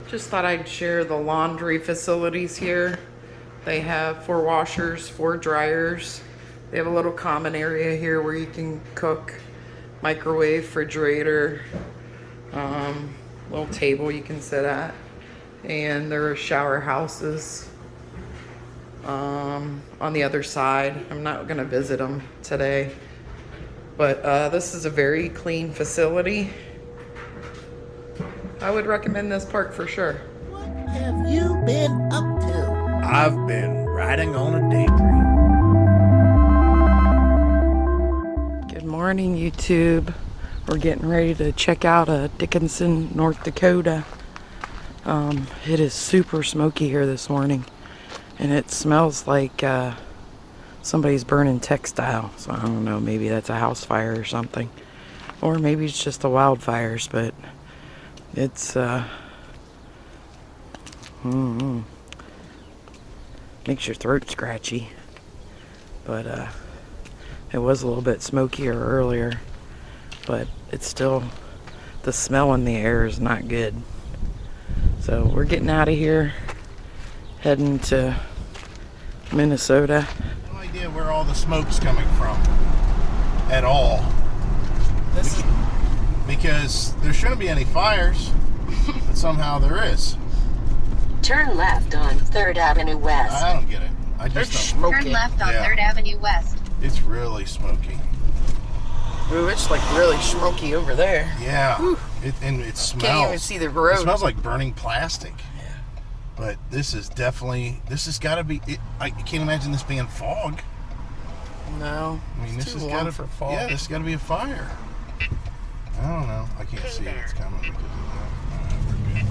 Just thought I'd share the laundry facilities here. They have 4 washers, 4 dryers. They have a little common area here where you can cook, microwave, refrigerator, little table you can sit at. And there are shower houses on the other side. I'm not gonna visit them today, but this is a very clean facility. I would recommend this park for sure. What have you been up to? I've been riding on a daydream. Good morning, YouTube. We're getting ready to check out Dickinson, North Dakota. It is super smoky here this morning, and it smells like somebody's burning textile. So I don't know, maybe that's a house fire or something, or maybe it's just the wildfires, but it's makes your throat scratchy. But it was a little bit smokier earlier, but it's still, the smell in the air is not good. So we're getting out of here, heading to Minnesota. No idea where all the smoke's coming from at all. Because there shouldn't be any fires, but somehow there is. Turn left on 3rd Avenue West. I don't get it. I just don't. Turn left on 3rd Avenue West. It's really smoky. Ooh, it's like really smoky over there. Yeah. It smells. Can't even see the road. It smells like burning plastic. Yeah. But this is definitely, this has got to be, I can't imagine this being fog. No. I mean, this has got to, for fog. yeah, this has got to be a fire. I don't know. I can't see it. It's coming because of that. We're good.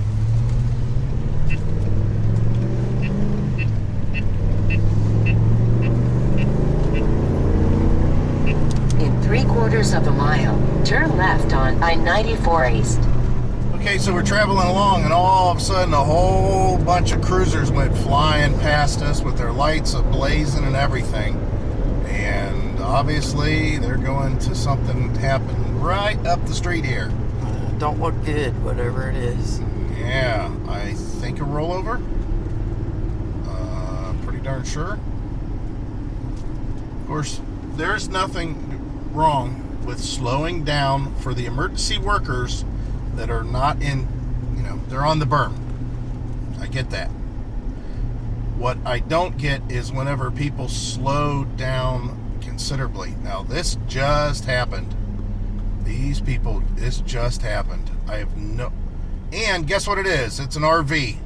In 3/4 of a mile, turn left on I-94 East. Okay, so we're traveling along, and all of a sudden a whole bunch of cruisers went flying past us with their lights ablazing and everything. And obviously they're going to something happen right up the street here. Don't look good, whatever it is. Yeah, I think a rollover. Pretty darn sure. Of course, there's nothing wrong with slowing down for the emergency workers that are not in, they're on the berm. I get that. What I don't get is whenever people slow down considerably. Now, this just happened. These people, this just happened. I have no... And guess what it is? It's an RV.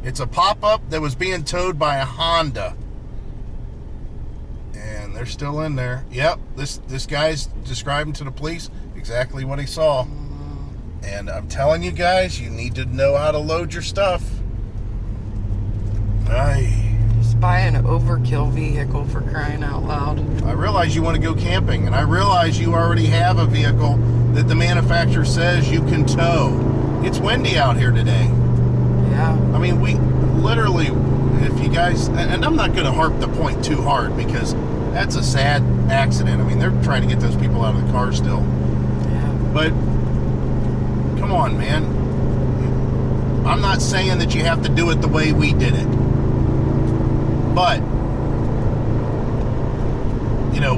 It's a pop-up that was being towed by a Honda. And they're still in there. Yep, this guy's describing to the police exactly what he saw. And I'm telling you guys, you need to know how to load your stuff. Just buy an overkill vehicle, for crying out loud. I realize you want to go camping, and I realize you already have a vehicle that the manufacturer says you can tow. It's windy out here today. Yeah. I mean, we literally, if you guys, and I'm not going to harp the point too hard because that's a sad accident. I mean, they're trying to get those people out of the car still. Yeah. But come on, man. I'm not saying that you have to do it the way we did it. But,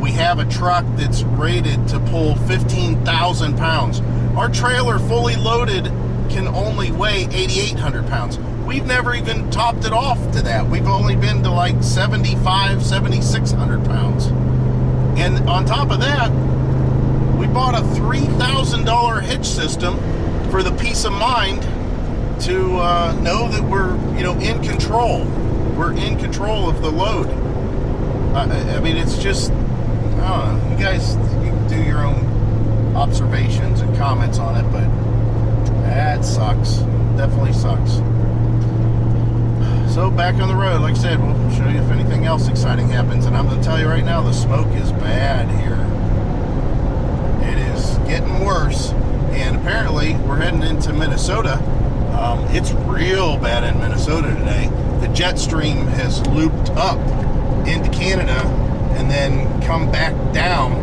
we have a truck that's rated to pull 15,000 pounds. Our trailer fully loaded can only weigh 8,800 pounds. We've never even topped it off to that. We've only been to like 7,600 pounds. And on top of that, we bought a $3,000 hitch system for the peace of mind to know that we're, in control. We're in control of the load. I mean, it's just, I don't know. You guys, you do your own observations and comments on it, but that sucks. Definitely sucks. So back on the road, like I said, we'll show you if anything else exciting happens. And I'm going to tell you right now, the smoke is bad here. It is getting worse. And apparently, we're heading into Minnesota. It's real bad in Minnesota today. The jet stream has looped up into Canada and then come back down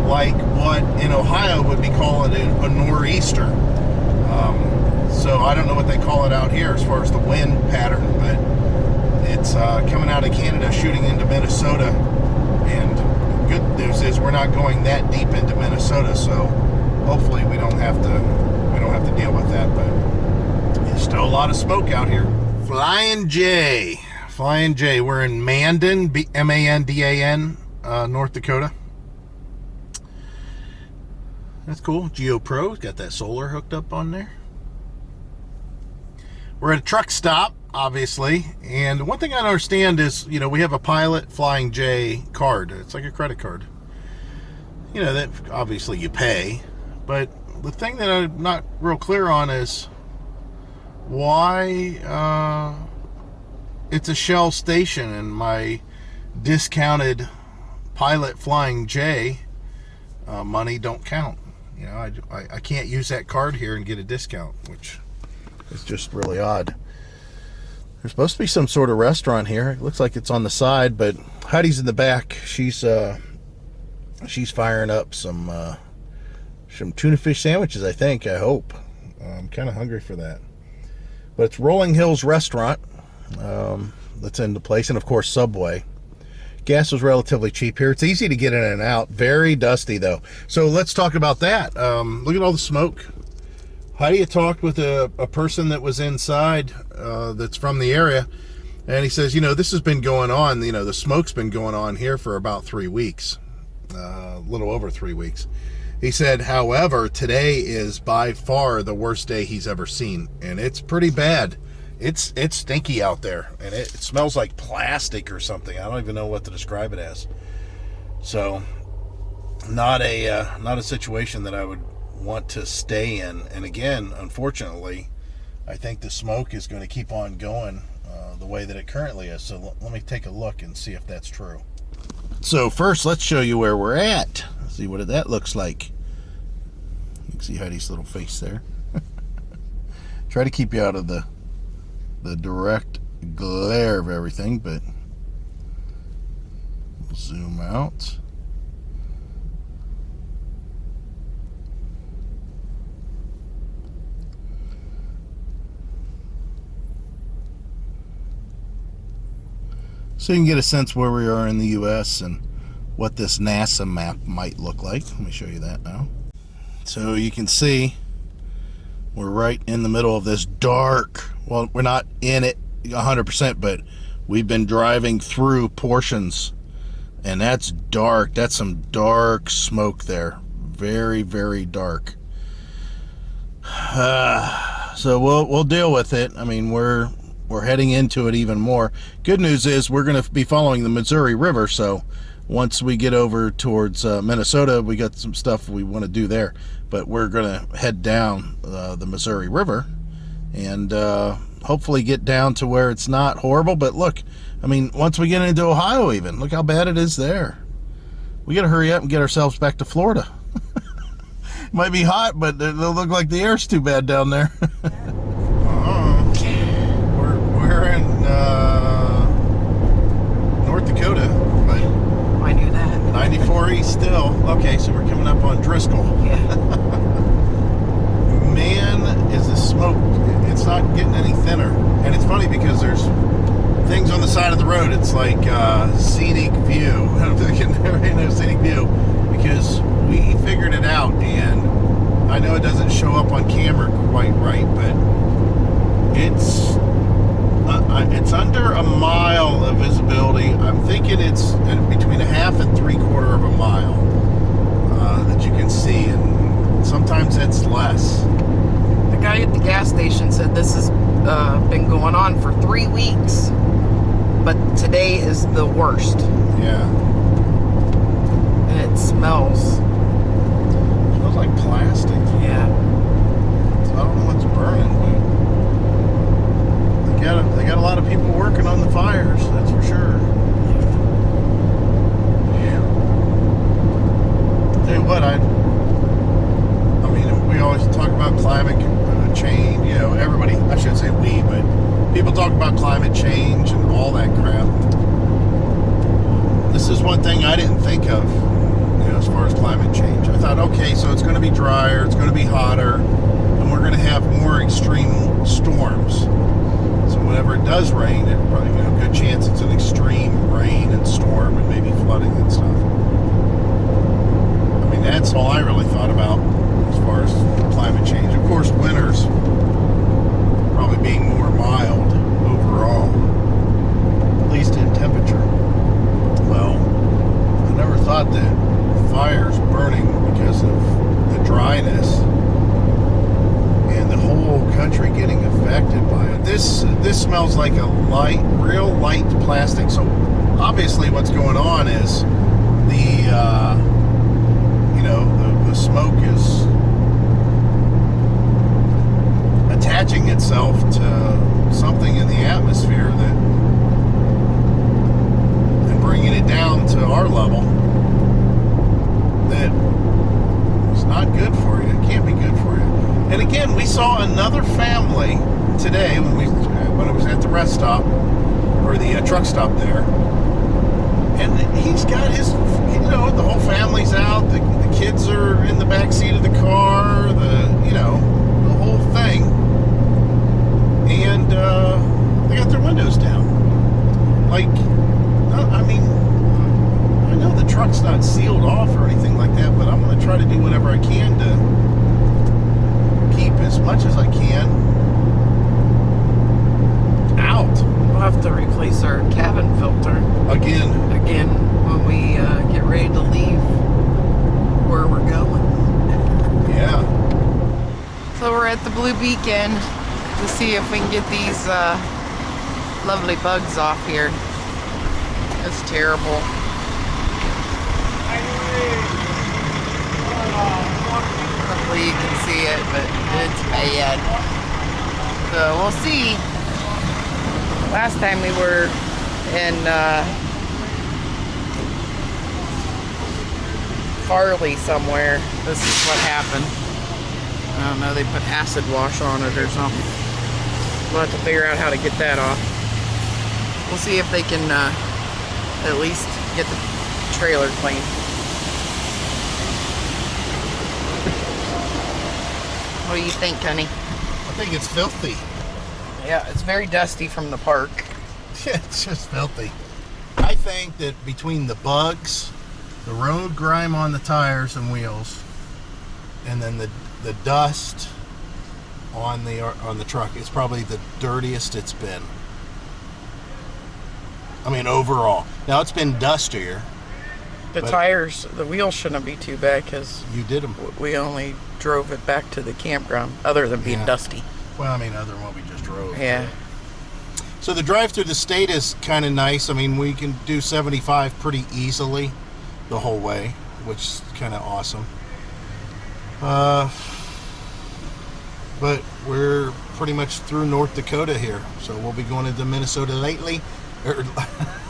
like what in Ohio would be called a nor'easter. So I don't know what they call it out here as far as the wind pattern, but it's coming out of Canada, shooting into Minnesota. And good news is we're not going that deep into Minnesota, so hopefully we don't have to deal with that. But there's still a lot of smoke out here. Flying J. We're in Mandan, Mandan, North Dakota. That's cool. GeoPro's got that solar hooked up on there. We're at a truck stop, obviously, and one thing I don't understand is, you know, we have a Pilot Flying J card. It's like a credit card. You know, that obviously you pay, but the thing that I'm not real clear on is why it's a Shell station and my discounted Pilot Flying J money don't count. You know, I can't use that card here and get a discount, which is just really odd. There's supposed to be some sort of restaurant here. It looks like it's on the side, but Heidi's in the back. She's firing up some tuna fish sandwiches, I think. I hope. I'm kind of hungry for that. But it's Rolling Hills Restaurant that's in the place, and of course Subway. Gas was relatively cheap here. It's easy to get in and out. Very dusty, though. So let's talk about that. Look at all the smoke. Heidi had talked with a person that was inside that's from the area, and he says, you know, this has been going on. You know, the smoke's been going on here for about 3 weeks, a little over 3 weeks. He said, however, today is by far the worst day he's ever seen, and it's pretty bad. It's stinky out there, and it smells like plastic or something. I don't even know what to describe it as. So, not a situation that I would want to stay in. And again, unfortunately, I think the smoke is going to keep on going the way that it currently is. So let me take a look and see if that's true. So first, let's show you where we're at. See what that looks like. You can see Heidi's little face there. Try to keep you out of the direct glare of everything, but zoom out. So you can get a sense where we are in the US and what this NASA map might look like. Let me show you that now. So you can see we're right in the middle of this dark, well, we're not in it 100%, but we've been driving through portions, and that's dark. That's some dark smoke there. Very, very dark. So we'll deal with it. I mean, we're heading into it even more. Good news is we're going to be following the Missouri River, so once we get over towards Minnesota, we got some stuff we want to do there. But we're going to head down the Missouri River and hopefully get down to where it's not horrible. But look, I mean, once we get into Ohio even, look how bad it is there. We got to hurry up and get ourselves back to Florida. It might be hot, but it don't look like the air's too bad down there. We're in North Dakota, but I knew that. 94 east still. Okay, so we're coming up on Driscoll. Yeah. Man, is the smoke, it's not getting any thinner. And it's funny because there's things on the side of the road. It's like scenic view. There ain't no scenic view because we figured it out, and I know it doesn't show up on camera quite right, but it's under a mile of visibility. I'm thinking it's between 1/2 and 3/4 of a mile that you can see, and sometimes it's less. The guy at the gas station said this has been going on for 3 weeks, but today is the worst. Yeah. And it smells. It smells like plastic. Yeah. So I don't know what's burning, but they got a lot of people working on the fires, that's for sure. Tell you what, I mean, we always talk about climate change. You know, everybody, I shouldn't say we, but people talk about climate change and all that crap. This is one thing I didn't think of, you know, as far as climate change. I thought, okay, so it's going to be drier, it's going to be hotter. and we're going to have more extreme storms. So whenever it does rain, it's probably a good chance it's an extreme rain and storm and maybe flooding and stuff. I mean, that's all I really thought about as far as climate change. Of course, winters probably being more mild overall, at least in temperature. Well, I never thought that fires burning because of the dryness and the whole country getting affected by it. This smells like a real light plastic. So obviously what's going on is the smoke is attaching itself to something in the atmosphere and bringing it down to our level that is not good for you. It can't be good for you. And again, we saw another family today when it was at the rest stop or the truck stop there, and he's got his, the whole family's out. The kids are in the back seat of the car. The whole thing, and they got their windows down. Like, I mean, I know the truck's not sealed off or anything like that, but I'm going to try to do whatever I can to keep as much as I can out. We'll have to replace our cabin filter Again when we get ready to leave where we're going. Yeah. So we're at the Blue Beacon to see if we can get these lovely bugs off here. It's terrible. Hopefully you can see it, but it's bad. So we'll see. Last time we were in Farley somewhere, this is what happened. I don't know, they put acid wash on it or something. We'll have to figure out how to get that off. We'll see if they can at least get the trailer clean. What do you think, honey? I think it's filthy. Yeah, it's very dusty from the park. Yeah, it's just filthy. I think that between the bugs, the road grime on the tires and wheels, and then the dust on the truck, it's probably the dirtiest it's been. I mean, overall. Now, it's been dustier. The tires, the wheels shouldn't be too bad because you did them. We only drove it back to the campground, other than being dusty. Well, I mean, other than what we just drove. Yeah. So the drive through the state is kind of nice. I mean, we can do 75 pretty easily the whole way, which is kind of awesome. But we're pretty much through North Dakota here, so we'll be going into Minnesota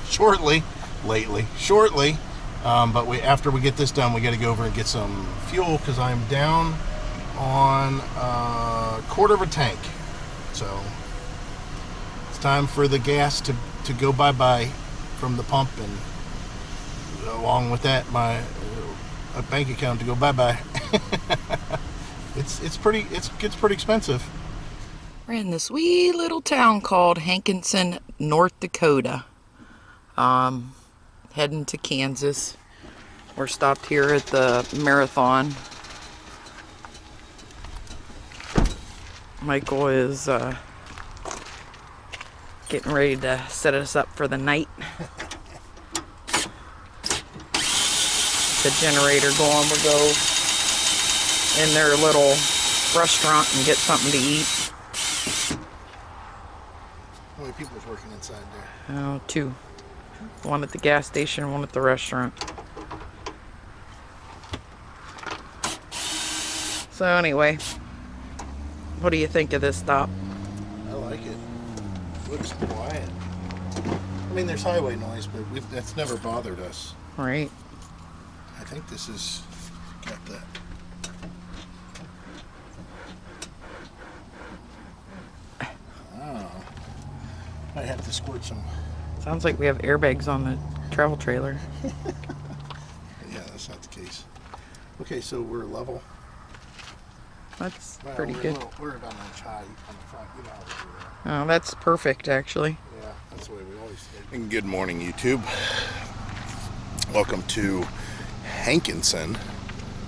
shortly. But after we get this done, we got to go over and get some fuel because I'm down on a quarter of a tank. So it's time for the gas to go bye-bye from the pump, and along with that, my bank account to go bye-bye. It gets pretty expensive. We're in this wee little town called Hankinson, North Dakota. Heading to Kansas. We're stopped here at the marathon. Michael is getting ready to set us up for the night. The generator going. We'll go in their little restaurant and get something to eat. How many people's working inside there? Oh, 2. One at the gas station, one at the restaurant. So anyway, what do you think of this stop? I like it. Looks quiet. I mean, there's highway noise, but that's never bothered us. Right. I think this has got that. Oh. Might have to squirt some. Sounds like we have airbags on the travel trailer. Yeah, that's not the case. Okay, so we're level. That's Well, pretty good. We're about an inch high on the front. You know how we do that. Oh, that's perfect, actually. Yeah, that's the way we always do. And good morning, YouTube. Welcome to Hankinson,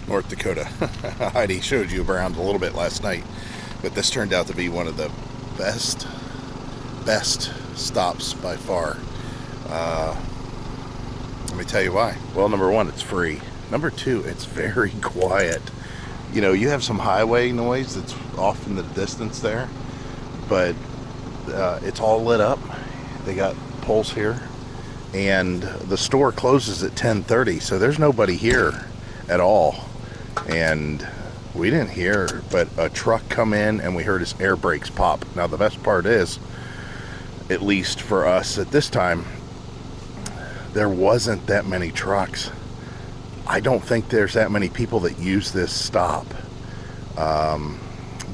North Dakota. Heidi showed you around a little bit last night, but this turned out to be one of the best stops by far. Let me tell you why. Well, number one, it's free. Number two, it's very quiet. You know, you have some highway noise that's off in the distance there, but it's all lit up. They got poles here, and the store closes at 10:30, so there's nobody here at all. And we didn't hear but a truck come in, and we heard his air brakes pop. Now the best part is, at least for us at this time, there wasn't that many trucks. I don't think there's that many people that use this stop.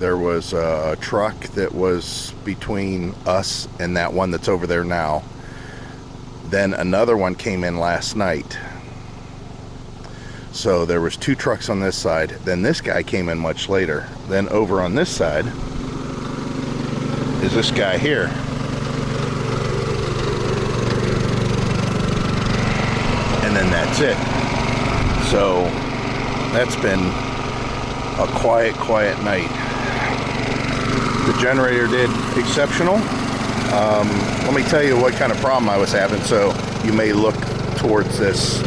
There was a truck that was between us and that one that's over there now. Then another one came in last night. So there was two trucks on this side. Then this guy came in much later. Then over on this side is this guy here. And then that's it. So that's been a quiet night. The generator did exceptional. Let me tell you what kind of problem I was having, so you may look towards this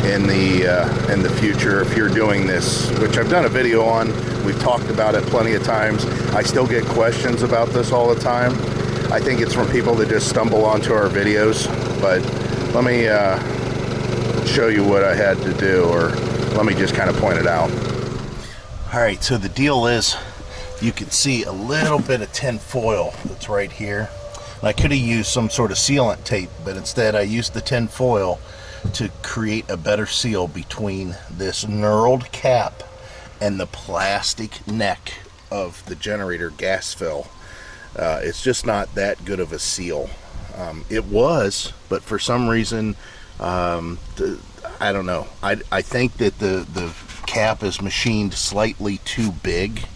in the future if you're doing this, which I've done a video on. We've talked about it plenty of times. I still get questions about this all the time. I think it's from people that just stumble onto our videos, but let me show you what I had to do, or let me just kind of point it out. All right, so the deal is, you can see a little bit of tin foil that's right here. And I could have used some sort of sealant tape, but instead I used the tin foil to create a better seal between this knurled cap and the plastic neck of the generator gas fill. It's just not that good of a seal. It was, but for some reason, I don't know. I think that the cap is machined slightly too big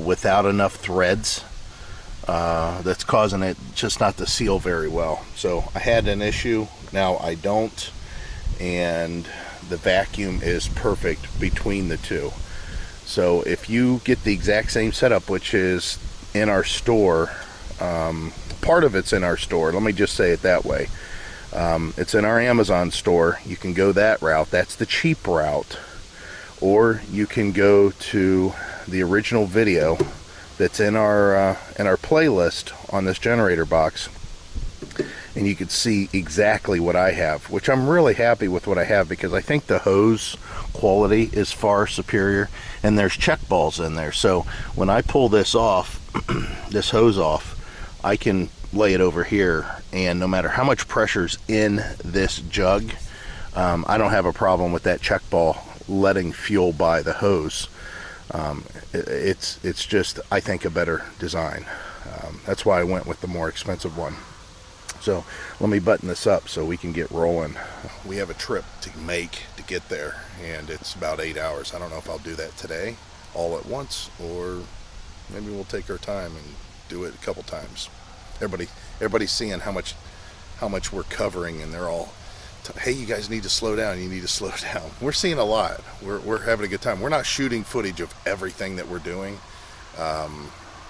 without enough threads. That's causing it just not to seal very well. So I had an issue. Now I don't, and the vacuum is perfect between the two. So if you get the exact same setup, which is in our store, part of it's in our store, let me just say it that way. It's in our Amazon store. You can go that route. That's the cheap route. Or you can go to the original video that's in our playlist on this generator box, and you can see exactly what I have, which I'm really happy with what I have, because I think the hose quality is far superior, and there's check balls in there. So when I pull this off, this hose off, I can lay it over here, and no matter how much pressure's in this jug, I don't have a problem with that check ball letting fuel by the hose. It's just, I think, a better design. That's why I went with the more expensive one. So let me button this up so we can get rolling. We have a trip to make to get there, and it's about 8 hours. I don't know if I'll do that today all at once, or maybe we'll take our time and do it a couple times. Everybody's seeing how much we're covering, and they're all, hey, you guys need to slow down. You need to slow down. We're seeing a lot. We're having a good time. We're not shooting footage of everything that we're doing,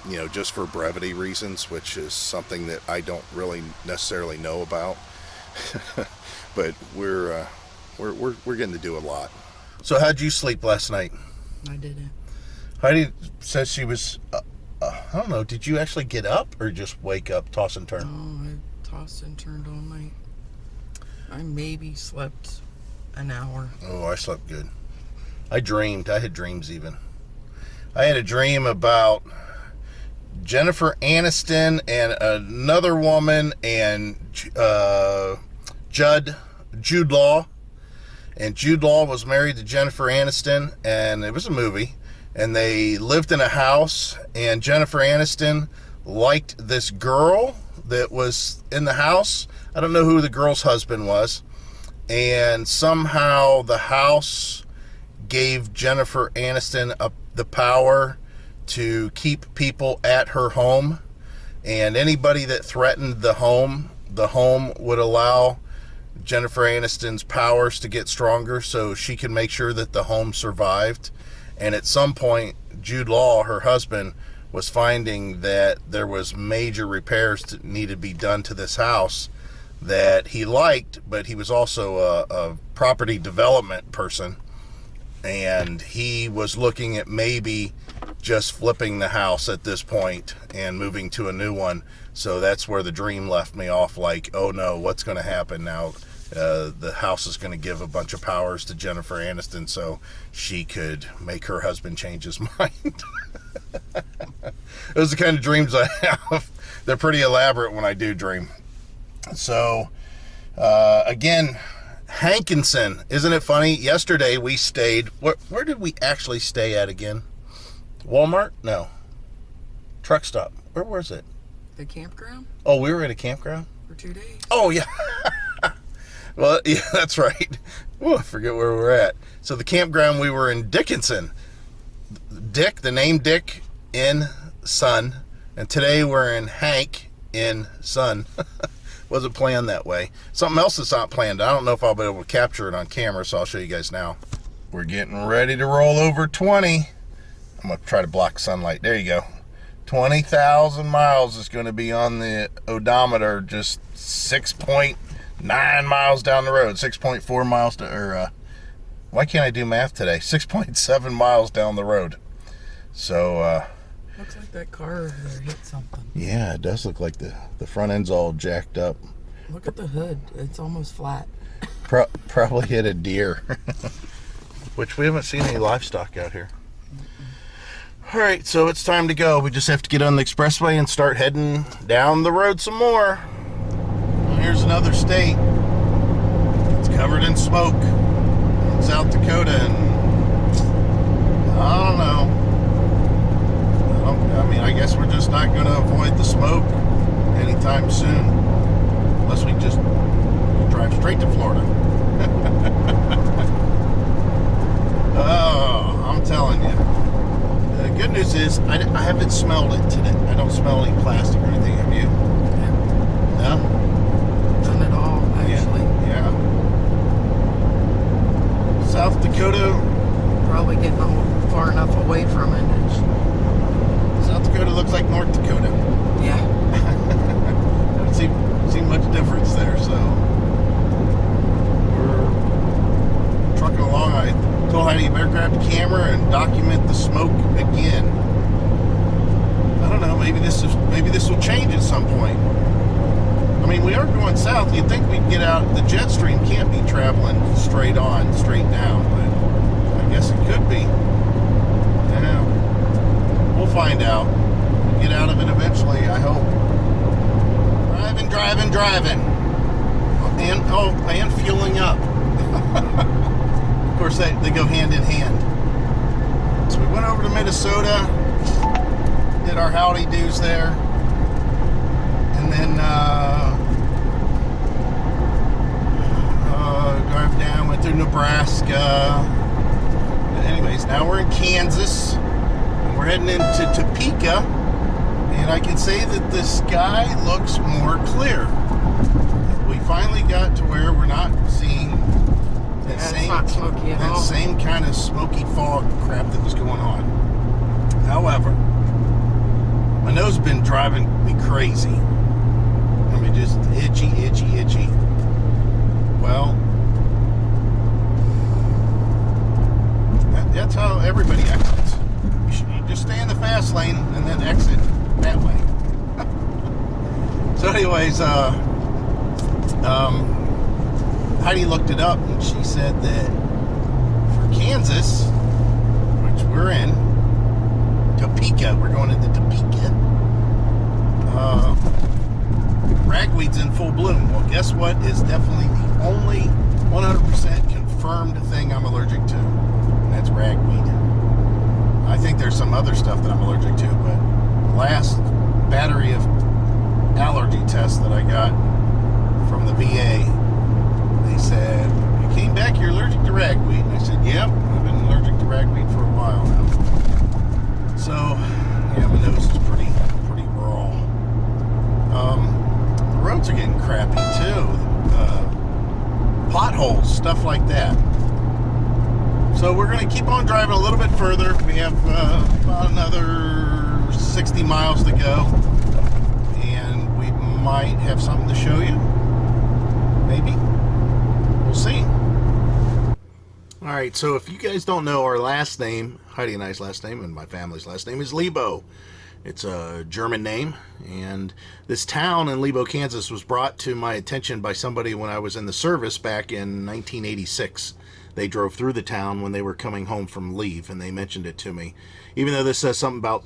you know, just for brevity reasons, which is something that I don't really necessarily know about. But we're getting to do a lot. So how'd you sleep last night? I didn't. Heidi says she was, I don't know, did you actually get up or just wake up, toss and turn? Oh, I tossed and turned all night. I maybe slept an hour. Oh, I slept good. I dreamed. I had dreams even. I had a dream about Jennifer Aniston and another woman and Jude Law. And Jude Law was married to Jennifer Aniston, and it was a movie. And they lived in a house, and Jennifer Aniston liked this girl that was in the house. I don't know who the girl's husband was. And somehow the house gave Jennifer Aniston the power to keep people at her home, and anybody that threatened the home would allow Jennifer Aniston's powers to get stronger so she can make sure that the home survived. And at some point, Jude Law, her husband, was finding that there was major repairs that needed to be done to this house that he liked, but he was also a property development person, and he was looking at maybe just flipping the house at this point and moving to a new one. So that's where the dream left me off, like, oh no, what's going to happen now? The house is going to give a bunch of powers to Jennifer Aniston so she could make her husband change his mind. Those are the kind of dreams I have. They're pretty elaborate when I do dream. So, again, Hankinson, isn't it funny? Yesterday we stayed, where did we actually stay at again? Walmart? No. Truck stop. Where was it? The campground? Oh, we were at a campground? For 2 days. Oh, yeah. Well, yeah, that's right. Ooh, I forget where we were at. So the campground, we were in Dickinson. Dick, the name Dick in Son. And today we're in Hank in Son. Wasn't planned that way. Something else that's not planned. I don't know if I'll be able to capture it on camera, so I'll show you guys now. We're getting ready to roll over 20. I'm going to try to block sunlight. There you go. 20,000 miles is going to be on the odometer, just 6.9 miles down the road. 6.4 miles to, or why can't I do math today? 6.7 miles down the road. So, looks like that car over there hit something. yeah, it does look like the front end's all jacked up. Look at the hood. It's almost flat. Probably hit a deer. Which we haven't seen any livestock out here. All right, so it's time to go. We just have to get on the expressway and start heading down the road some more. Well, here's another state. It's covered in smoke. South Dakota, and I don't know. I mean, I guess we're just not going to avoid the smoke anytime soon. Unless we just drive straight to Florida. Oh, I'm telling you. The good news is I haven't smelled it today. I don't smell any plastic or anything. Have you? No? None at all, actually. Yeah. South Dakota. Probably getting far enough away from it. South Dakota looks like North Dakota. Yeah. I don't see much difference there, so we're trucking along. I told Heidi you better grab the camera and document the smoke again. I don't know, maybe this will change at some point. I mean, we are going south. You'd think we'd get out. The jet stream can't be traveling straight on, straight down, but I guess it could be. Yeah. We'll find out. We'll get out of it eventually, I hope. Driving. And fueling up. Of course, they go hand in hand. So we went over to Minnesota, did our howdy do's there, and then drive down, went through Nebraska. Anyways, now we're in Kansas. We're heading into Topeka, and I can say that the sky looks more clear. We finally got to where we're not seeing that same kind of smoky fog crap that was going on. However, my nose has been driving me crazy. I mean, just itchy. Well, that's how everybody exits. You just stay in the fast lane and then exit that way. So anyways, Heidi looked it up and she said that for Kansas, which we're in, Topeka, we're going into Topeka, ragweed's in full bloom. Well, guess what is definitely the only 100% confirmed thing I'm allergic to, and that's ragweed. I think there's some other stuff that I'm allergic to, but the last battery of allergy tests that I got from the VA, they said, you came back, you're allergic to ragweed. And I said, yep, I've been allergic to ragweed for a while now. So, yeah, my nose is pretty raw. The roads are getting crappy too. Potholes, stuff like that. So we're going to keep on driving a little bit further. We have about another 60 miles to go, and we might have something to show you. Maybe. We'll see. Alright, so if you guys don't know our last name, Heidi and I's last name and my family's last name is Lebo. It's a German name, and this town in Lebo, Kansas was brought to my attention by somebody when I was in the service back in 1986. They drove through the town when they were coming home from leave, and they mentioned it to me. Even though this says something about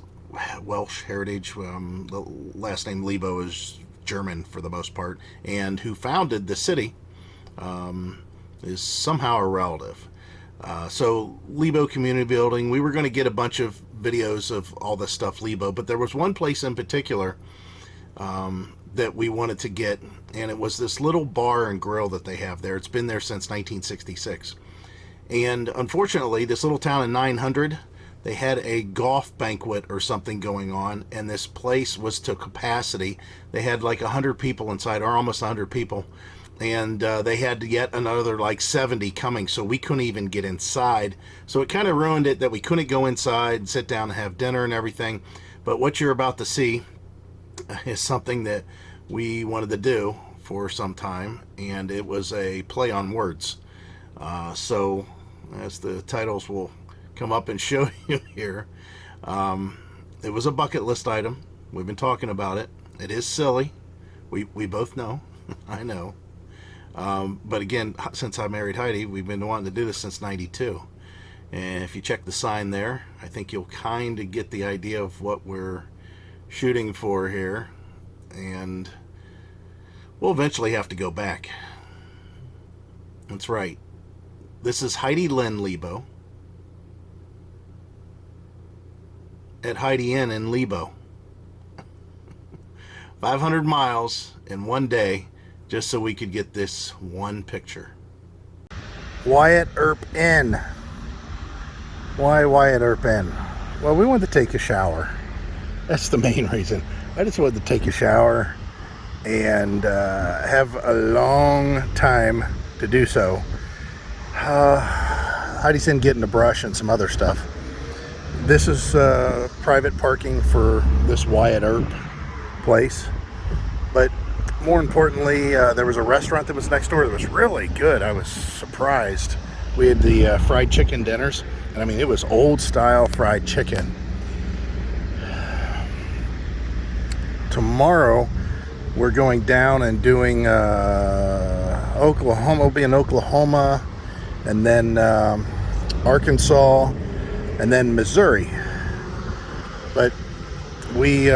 Welsh heritage, the last name Lebo is German for the most part, and who founded the city is somehow a relative. So Lebo Community Building, we were going to get a bunch of videos of all this stuff Lebo, but there was one place in particular that we wanted to get, and it was this little bar and grill that they have there. It's been there since 1966. And unfortunately, this little town in 900, they had a golf banquet or something going on, and this place was to capacity. They had like 100 people inside, or almost 100 people. And they had yet another like 70 coming, so we couldn't even get inside. So it kind of ruined it that we couldn't go inside and sit down and have dinner and everything. But what you're about to see is something that we wanted to do for some time, and it was a play on words. So as the titles will come up and show you here, it was a bucket list item. We've been talking about it. It is silly. We both know. I know. But again, since I married Heidi, we've been wanting to do this since '92. And if you check the sign there, I think you'll kind of get the idea of what we're shooting for here. And we'll eventually have to go back. That's right. This is Heidi Lynn Lebo at Heidi Inn in Lebo. 500 miles in one day, just so we could get this one picture. Wyatt Earp Inn. Why Wyatt Earp Inn? Well, we wanted to take a shower. That's the main reason. I just wanted to take a shower and have a long time to do so. Heidi's in getting a brush and some other stuff. This is private parking for this Wyatt Earp place. But more importantly, there was a restaurant that was next door that was really good. I was surprised. We had the fried chicken dinners, and I mean, it was old style fried chicken. Tomorrow, we're going down and doing Oklahoma. We'll be in Oklahoma, and then Arkansas, and then Missouri. But we've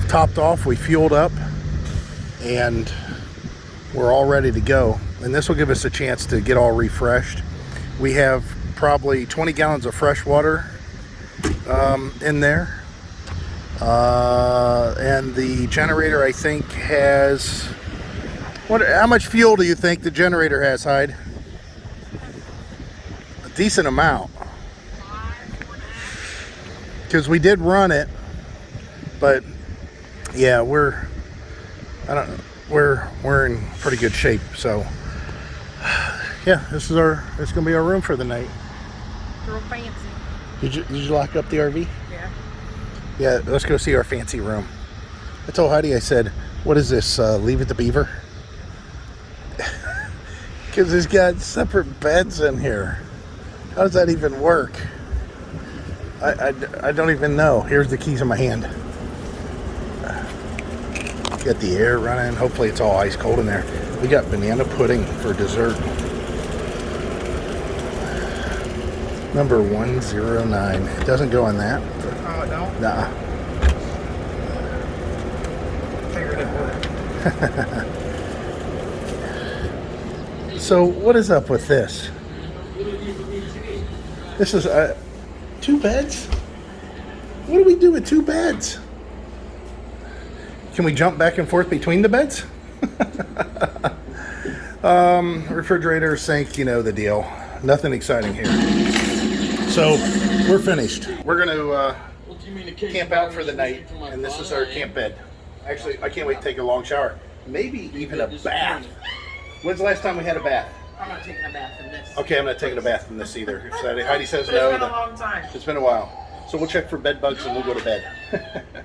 topped off, we fueled up, and we're all ready to go. And this will give us a chance to get all refreshed. We have probably 20 gallons of fresh water in there. And the generator, I think, has... how much fuel do you think the generator has, Hyde? A decent amount. Because we did run it, but yeah, we're in pretty good shape. So yeah, it's gonna be our room for the night. Real fancy. Did you lock up the RV? Yeah. Yeah, let's go see our fancy room. I told Heidi, I said, what is this, Leave It to Beaver? Because it's got separate beds in here. How does that even work? I don't even know. Here's the keys in my hand. Got the air running. Hopefully it's all ice cold in there. We got banana pudding for dessert. Number 109. It doesn't go on that. Oh, it don't? Nah. Figured it would. So what is up with this? This is 2 beds? What do we do with 2 beds? Can we jump back and forth between the beds? Refrigerator, sink, you know the deal. Nothing exciting here. So we're finished. We're going to camp out for the night, and this is our camp bed. Actually, I can't wait to take a long shower. Maybe even a bath. When's the last time we had a bath? I'm not taking a bath in this. Okay, I'm not taking a bath in this either. If Heidi says But no, it's been a then long time. it's been a while. So we'll check for bed bugs and we'll go to bed.